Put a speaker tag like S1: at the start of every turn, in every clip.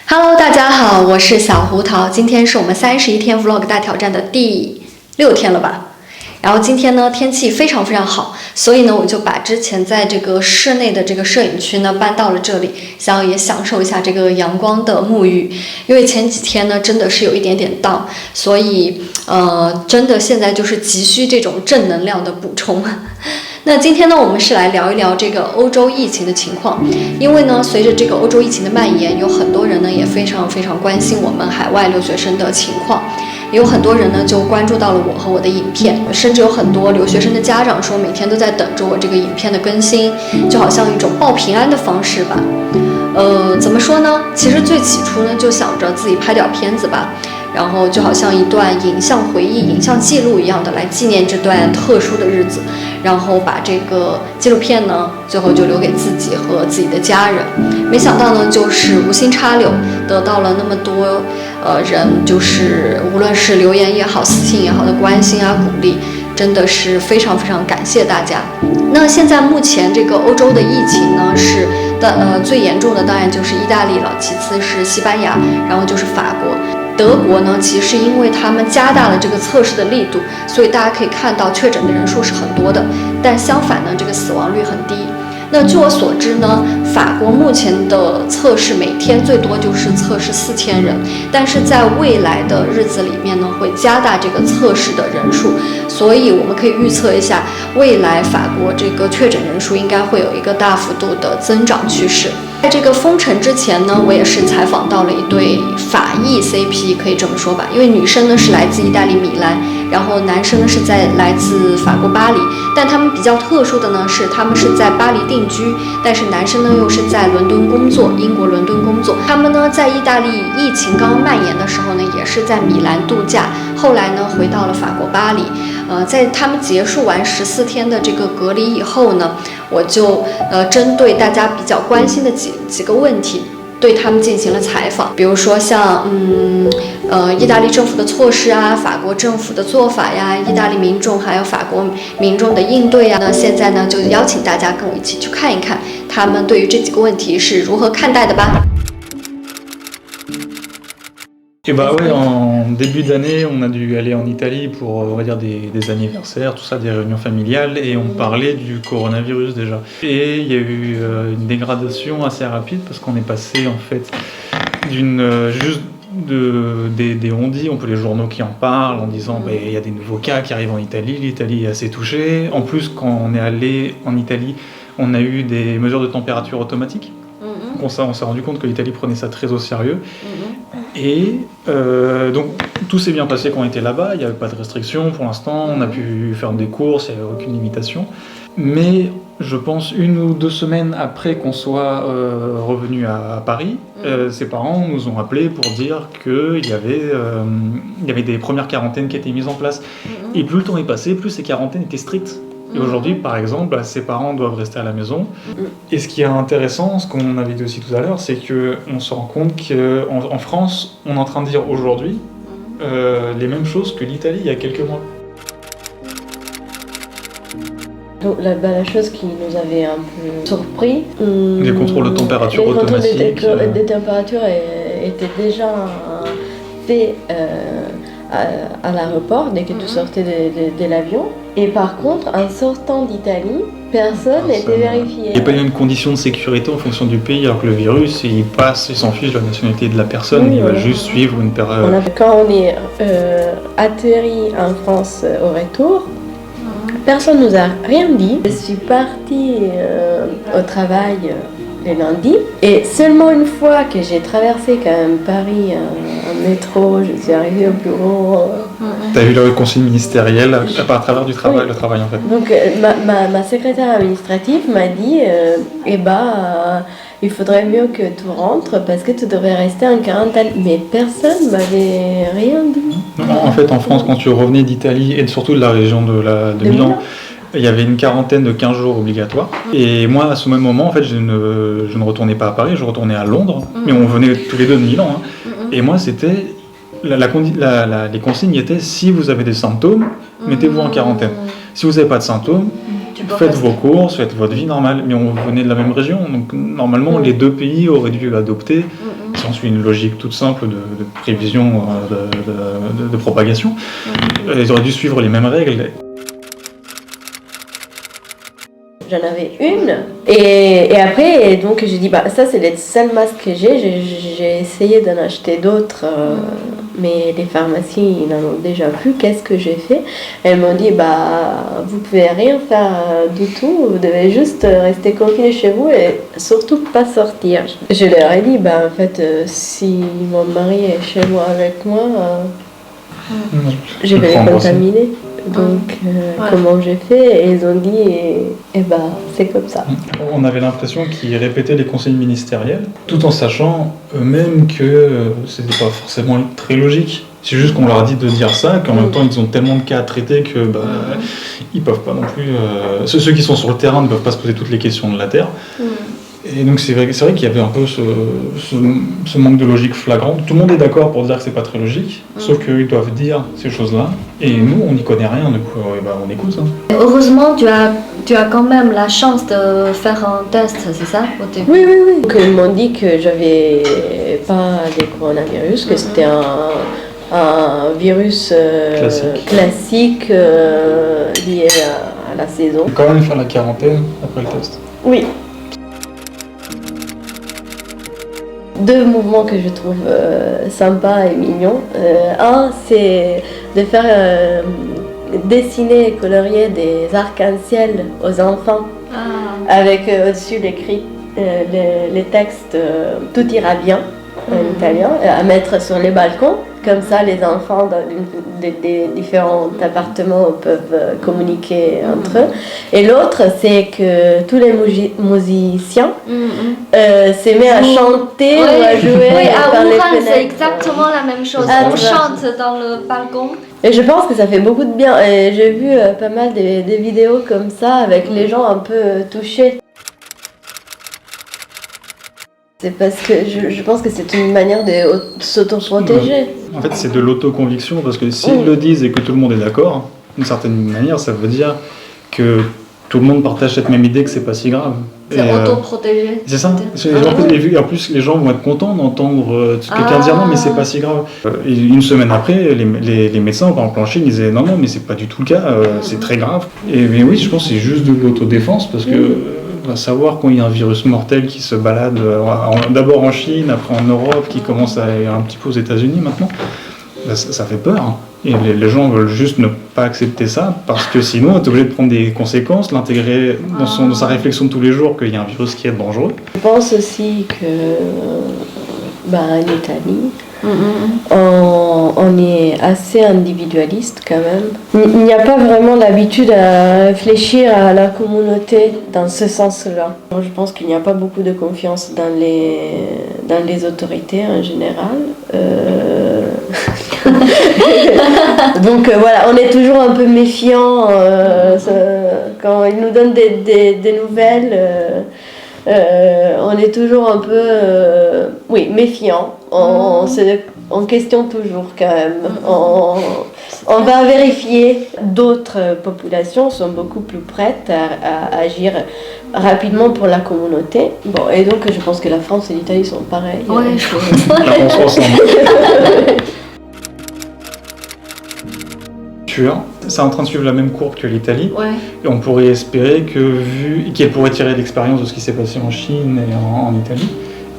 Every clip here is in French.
S1: Hello，大家好，我是小胡桃。今天是我们31天 Vlog 大挑战的第6天了吧？然后今天呢，天气非常非常好，所以呢，我就把之前在这个室内的这个摄影区呢搬到了这里，想要也享受一下这个阳光的沐浴。因为前几天呢，真的是有一点点down，所以真的现在就是急需这种正能量的补充。那今天呢，我们是来聊一聊这个欧洲疫情的情况，因为呢，随着这个欧洲疫情的蔓延，有很多人呢也非常非常关心我们海外留学生的情况，也有很多人呢就关注到了我和我的影片，甚至有很多留学生的家长说每天都在等着我这个影片的更新，就好像一种报平安的方式吧。怎么说呢？其实最起初呢，就想着自己拍点片子吧。然后就好像一段影像回忆、影像记录一样的来纪念这段特殊的日子，然后把这个纪录片呢，最后就留给自己和自己的家人。没想到呢，就是无心插柳，得到了那么多人，就是无论是留言也好、私信也好的关心啊、鼓励，真的是非常非常感谢大家。那现在目前这个欧洲的疫情呢是最严重的当然就是意大利了，其次是西班牙，然后就是法国。德国呢，其实是因为他们加大了这个测试的力度，所以大家可以看到确诊的人数是很多的，但相反呢，这个死亡率很低。那据我所知呢，法国目前的测试每天最多就是测试4000人，但是在未来的日子里面呢，会加大这个测试的人数，所以我们可以预测一下，未来法国这个确诊人数应该会有一个大幅度的增长趋势。在这个封城之前呢，我也是采访到了一对法意 CP， 可以这么说吧，因为女生呢是来自意大利米兰，然后男生呢是来自法国巴黎，但他们比较特殊的呢是他们是在巴黎定居，但是男生呢又是在伦敦工作，英国伦敦工作。他们呢在意大利疫情刚刚蔓延的时候呢，也是在米兰度假，后来呢回到了法国巴黎。在他们结束完14天的这个隔离以后呢，我就针对大家比较关心的几个问题，对他们进行了采访，比如说像意大利政府的措施啊，法国政府的做法呀，意大利民众还有法国民众的应对啊。那现在呢，就邀请大家跟我一起去看一看，他们对于这几个问题是如何看待的吧。
S2: Et bah ouais, en début d'année, on a dû aller en Italie pour, on va dire, des anniversaires, tout ça, des réunions familiales, et on parlait du coronavirus déjà. Et il y a eu une dégradation assez rapide parce qu'on est passé en fait des on-dit, on peut les journaux qui en parlent en disant il y a des nouveaux cas qui arrivent en Italie, l'Italie est assez touchée. En plus, quand on est allé en Italie, on a eu des mesures de température automatiques. Donc on s'est rendu compte que l'Italie prenait ça très au sérieux. Et donc tout s'est bien passé quand on était là-bas, il n'y avait pas de restrictions pour l'instant, on a pu faire des courses, il n'y avait aucune limitation. Mais je pense 1 ou 2 semaines après qu'on soit revenu à Paris, ses parents nous ont appelés pour dire qu'il y avait des premières quarantaines qui étaient mises en place. Et plus le temps est passé, plus ces quarantaines étaient strictes. Et aujourd'hui, par exemple, ses parents doivent rester à la maison. Et ce qui est intéressant, ce qu'on avait dit aussi tout à l'heure, c'est qu'on se rend compte qu'en France, on est en train de dire aujourd'hui les mêmes choses que l'Italie il y a quelques mois.
S3: Donc, la chose qui nous avait un peu surpris...
S2: les contrôles de température automatiques.
S3: Les contrôles des températures étaient déjà faits à l'aéroport dès que tu sortais de l'avion. Et par contre, en sortant d'Italie, personne n'était vérifié.
S2: Il n'y a pas les mêmes conditions de sécurité en fonction du pays, alors que le virus, il passe, il s'en fiche de la nationalité de la personne, il va juste suivre une période.
S3: Quand on est atterri en France au retour, personne ne nous a rien dit. Je suis partie au travail le lundi, et seulement une fois que j'ai traversé quand même Paris en métro, je suis arrivée au bureau.
S2: Tu as eu la consigne ministérielle à travers le travail en fait.
S3: Donc ma secrétaire administrative m'a dit il faudrait mieux que tu rentres parce que tu devrais rester en quarantaine. Mais personne ne m'avait rien dit.
S2: En fait, en France, quand tu revenais d'Italie et surtout de la région de Milan, il y avait une quarantaine de 15 jours obligatoire. Et moi, à ce même moment, en fait, je ne retournais pas à Paris, je retournais à Londres. Mais on venait tous les deux de Milan. Et moi, c'était... les consignes étaient si vous avez des symptômes, mettez-vous en quarantaine. Si vous n'avez pas de symptômes, faites vos courses, faites votre vie normale. Mais on venait de la même région, donc normalement les deux pays auraient dû adopter si on suit une logique toute simple de prévision de propagation, ils auraient dû suivre les mêmes règles.
S3: J'en avais une et après donc j'ai dit bah ça c'est les seuls masques que j'ai essayé d'en acheter d'autres mais les pharmacies ils n'en ont déjà plus. Qu'est-ce que j'ai fait? Elles m'ont dit bah vous pouvez rien faire du tout, vous devez juste rester confiné chez vous et surtout pas sortir. Je leur ai dit bah en fait si mon mari est chez moi avec moi je vais les contaminer. Donc, comment j'ai fait? Et ils ont dit, et bah, c'est comme ça.
S2: On avait l'impression qu'ils répétaient les conseils ministériels, tout en sachant eux-mêmes que c'était pas forcément très logique. C'est juste qu'on leur a dit de dire ça, qu'en même temps, ils ont tellement de cas à traiter que ils peuvent pas non plus. Ceux qui sont sur le terrain ne peuvent pas se poser toutes les questions de la Terre. Et donc c'est vrai qu'il y avait un peu ce manque de logique flagrant. Tout le monde est d'accord pour dire que c'est pas très logique, sauf qu'ils doivent dire ces choses-là. Et nous, on n'y connaît rien, du coup, on écoute. Hein.
S1: Heureusement, tu as quand même la chance de faire un test, c'est ça?
S3: Oui. Donc, ils m'ont dit que j'avais pas des coronavirus, que c'était un virus classique lié à la saison.
S2: Il faut quand même faire la quarantaine après le test.
S3: Oui. Deux mouvements que je trouve sympas et mignons. Un, c'est de faire dessiner et colorier des arcs-en-ciel aux enfants avec au-dessus les textes tout ira bien en italien, à mettre sur les balcons. Comme ça, les enfants des différents appartements peuvent communiquer entre eux. Et l'autre, c'est que tous les musiciens se mettent à chanter ou à jouer par les fenêtres.
S1: C'est exactement la même chose. On chante dans le balcon.
S3: Et je pense que ça fait beaucoup de bien. Et j'ai vu pas mal des vidéos comme ça avec les gens un peu touchés. C'est parce que je pense que c'est une manière de s'auto-protéger.
S2: En fait, c'est de l'autoconviction, parce que s'ils le disent et que tout le monde est d'accord, d'une certaine manière, ça veut dire que tout le monde partage cette même idée que c'est pas si grave.
S1: C'est auto-protégé.
S2: C'est ça. Et en plus, les gens vont être contents d'entendre quelqu'un dire non, mais c'est pas si grave. Et une semaine après, les médecins, par exemple en Chine, ils disaient non, mais c'est pas du tout le cas, c'est très grave. Mais oui, je pense que c'est juste de l'autodéfense, parce que savoir quand il y a un virus mortel qui se balade d'abord en Chine, après en Europe, qui commence à aller un petit peu aux États-Unis maintenant, ça fait peur. Hein. Et les gens veulent juste ne pas accepter ça, parce que sinon on est obligé de prendre des conséquences, l'intégrer dans sa réflexion de tous les jours qu'il y a un virus qui est dangereux.
S3: Je pense aussi que en Italie, on est assez individualiste quand même. Il n'y a pas vraiment l'habitude à réfléchir à la communauté dans ce sens-là. Je pense qu'il n'y a pas beaucoup de confiance dans les autorités en général. Donc voilà, on est toujours un peu méfiant quand ils nous donnent des nouvelles. On est toujours un peu méfiant. On questionne toujours quand même. On va vérifier. D'autres populations sont beaucoup plus prêtes à agir rapidement pour la communauté. Bon, et donc je pense que la France et l'Italie sont pareils.
S1: Ouais, je pense.
S2: La France ensemble. C'est en train de suivre la même courbe que l'Italie, et on pourrait espérer qu'elle pourrait tirer l'expérience de ce qui s'est passé en Chine et en Italie,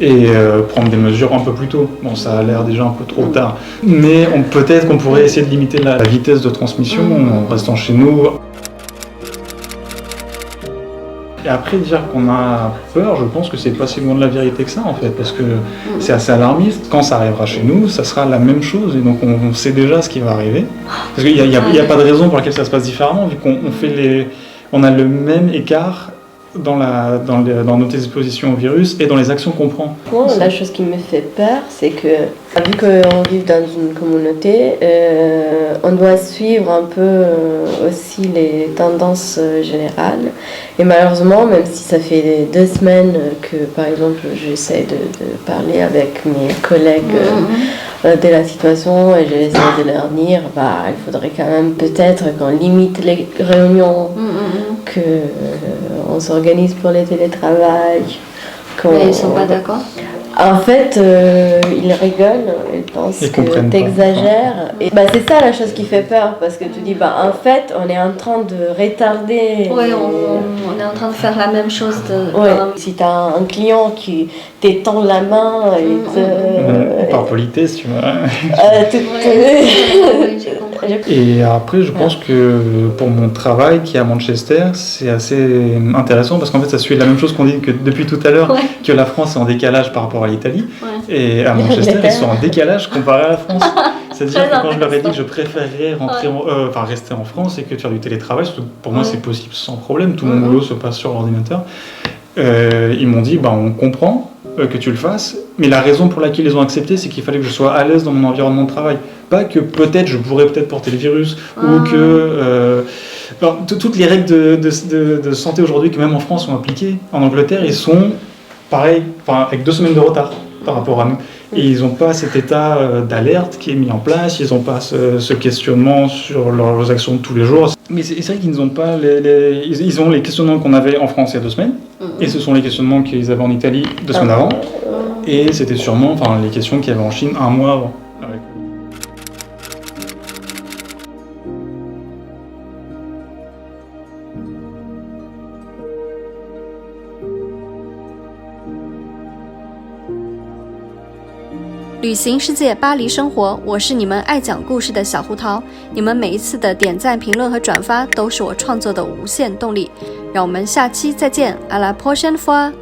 S2: et prendre des mesures un peu plus tôt. Bon, ça a l'air déjà un peu trop tard, mais peut-être qu'on pourrait essayer de limiter la vitesse de transmission en restant chez nous. Et après, dire qu'on a peur, je pense que c'est pas si loin de la vérité que ça, en fait, parce que c'est assez alarmiste. Quand ça arrivera chez nous, ça sera la même chose, et donc on sait déjà ce qui va arriver. Parce qu'il n'y a pas de raison pour laquelle ça se passe différemment, vu qu'on a le même écart dans notre exposition au virus et dans les actions qu'on prend.
S3: Moi, la chose qui me fait peur, c'est que, vu qu'on vit dans une communauté, on doit suivre un peu aussi les tendances générales. Et malheureusement, même si ça fait 2 semaines que, par exemple, j'essaie de parler avec mes collègues de la situation et j'essaie de leur dire il faudrait quand même peut-être qu'on limite les réunions, qu'on s'organise pour les télétravail.
S1: Mais ils ne sont pas d'accord.
S3: En fait, ils rigolent, ils pensent
S2: Ils
S3: que
S2: comprennent pas.
S3: t'exagères. Et bah, c'est ça la chose qui fait peur, parce que tu dis, bah, en fait, on est en train de retarder.
S1: Ouais, on est en train de faire la même chose.
S3: Ouais. Si tu as un client qui t'étend la main et
S2: Par politesse, tu vois.
S1: Ouais, j'ai compris.
S2: Et après, je pense que pour mon travail qui est à Manchester, c'est assez intéressant parce qu'en fait, ça suit la même chose qu'on dit que depuis tout à l'heure,
S1: Ouais.
S2: que la France est en décalage par rapport à l'Italie.
S1: Ouais.
S2: Et à Manchester, ils sont en décalage comparé à la France. C'est-à-dire
S1: Très
S2: que quand je leur ai dit que je
S1: intéressant.
S2: préférerais rester en France et que de faire du télétravail, surtout que pour moi,
S1: Ouais.
S2: c'est possible sans problème. Tout mon boulot se passe sur l'ordinateur. Ils m'ont dit, on comprend que tu le fasses, mais la raison pour laquelle ils ont accepté, c'est qu'il fallait que je sois à l'aise dans mon environnement de travail. Pas que peut-être je pourrais porter le virus, ou que... toutes les règles de santé aujourd'hui, que même en France sont appliquées, en Angleterre, ils sont pareil, avec 2 semaines de retard par rapport à nous. Et ils n'ont pas cet état d'alerte qui est mis en place, ils n'ont pas ce questionnement sur leurs actions de tous les jours. Mais c'est vrai qu'ils n'ont pas ils ont les questionnements qu'on avait en France il y a 2 semaines, et ce sont les questionnements qu'ils avaient en Italie 2 semaines avant, et c'était sûrement les questions qu'il y avait en Chine 1 mois avant.
S1: 旅行世界巴黎生活，我是你们爱讲故事的小胡桃。你们每一次的点赞、评论和转发都是我创作的无限动力。让我们下期再见，à la prochaine fois。